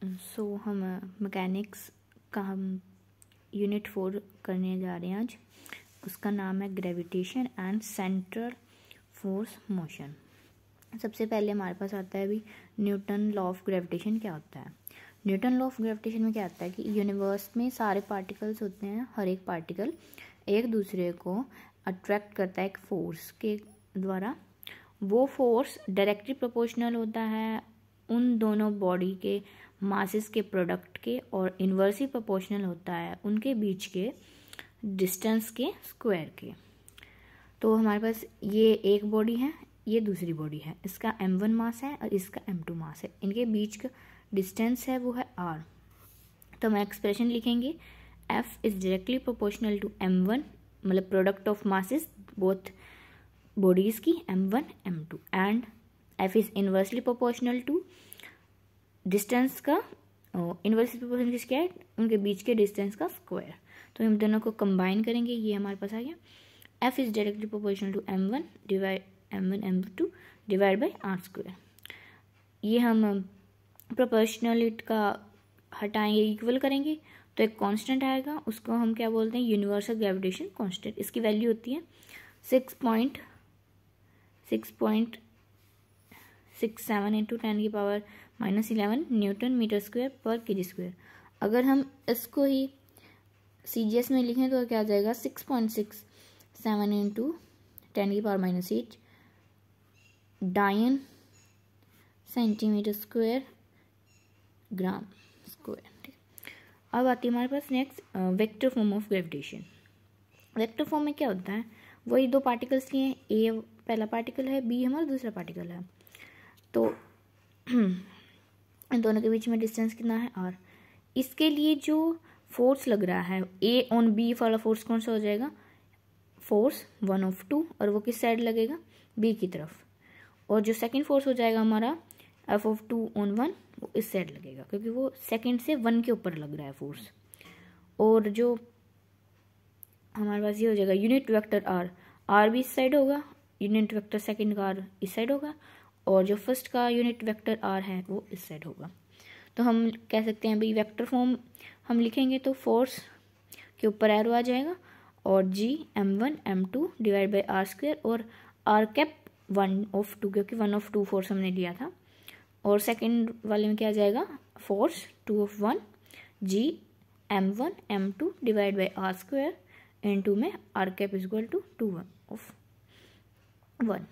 सो हम मैकेनिक्स का हम यूनिट 4 करने जा रहे हैं आज। उसका नाम है gravitation and central force motion. सबसे पहले हमारे पास आता है अभी न्यूटन लॉ ऑफ ग्रेविटेशन क्या होता है। न्यूटन लॉ ऑफ ग्रेविटेशन में क्या आता है कि यूनिवर्स में सारे पार्टिकल्स होते हैं, हर एक पार्टिकल एक दूसरे को अट्रैक्ट करता है एक फोर्स के द्वारा। वो फोर्स डायरेक्टली प्रोपोर्शनल होता है उन दोनों बॉडी के मासेस के प्रोडक्ट के, और इन्वर्सली प्रोपोर्शनल होता है उनके बीच के डिस्टेंस के स्क्वायर के। तो हमारे पास ये एक बॉडी है, ये दूसरी बॉडी है, इसका m1 मास है और इसका m2 मास है, इनके बीच का डिस्टेंस है वो है r। तो हम एक्सप्रेशन लिखेंगे f is directly proportional to m1, मतलब product of masses both bodies की m1 m2, and f is inversely proportional to distance का इनवर्सली प्रोपोर्शनल किसका है, उनके बीच के डिस्टेंस का स्क्वायर। तो हम दोनों को कंबाइन करेंगे, ये हमारे पास आ गया f is directly proportional to m1 m2 divide by r square. ये हम प्रोपोर्शनलिटी का हटाएंगे, इक्वल करेंगे तो एक कांस्टेंट आएगा, उसको हम क्या बोलते हैं यूनिवर्सल ग्रेविटेशन कांस्टेंट। इसकी वैल्यू होती है 6.67 इंटू 10⁻⁻11 न्यूटन मीटर स्क्वायर पर केजी स्क्वायर। अगर हम इसको ही CGS में लिखें तो क्या आ जाएगा 6.67 इंटू 10⁻⁻8 डायन सेंटीमीटर स्क्वायर ग्राम स्क्वायर। अब आती है हमारे पास next vector form of gravitation. Vector form में क्या होता है, वही दो पार्टिकल्स लिए, ए पहला पार्टिकल है, बी हमारा दूसरा पार्टिकल है। तो इन दोनों के बीच में डिस्टेंस कितना है r। इसके लिए जो फोर्स लग रहा है ए ऑन बी वाला फोर्स कौन सा हो जाएगा, फोर्स 1/2, और वो किस साइड लगेगा, बी की तरफ। और जो सेकंड फोर्स हो जाएगा हमारा F(2)(1), वो इस साइड लगेगा क्योंकि वो सेकंड से 1 के ऊपर लग रहा है फोर्स। और जो हमारे पास ये हो जाएगा यूनिट वेक्टर r भी इस साइड होगा, यूनिट वेक्टर सेकंड का r इस साइड होगा, और जो फर्स्ट का यूनिट वेक्टर r है वो इस साइड होगा। तो हम कह सकते हैं भाई वेक्टर फॉर्म हम लिखेंगे तो फोर्स के ऊपर एरो आ जाएगा और g m1 m2 divide by r square, और r कैप 1/2 क्योंकि 1/2 फोर्स हमने लिया था, और सेकंड वाले में क्या आ जाएगा force 2/1 g m1 m2 divide by r square into में r cap is equal to 2/1।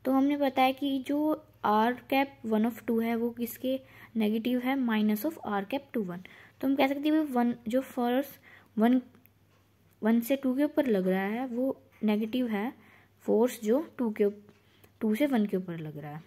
तो हमने बताया कि जो r कैप 1/2 है वो किसके नेगेटिव है, माइनस ऑफ r कैप 2/1। तो हम कह सकते हैं वन जो फोर्स 1 से 2 के ऊपर लग रहा है वो नेगेटिव है फोर्स जो 2 से 1 के ऊपर लग रहा है।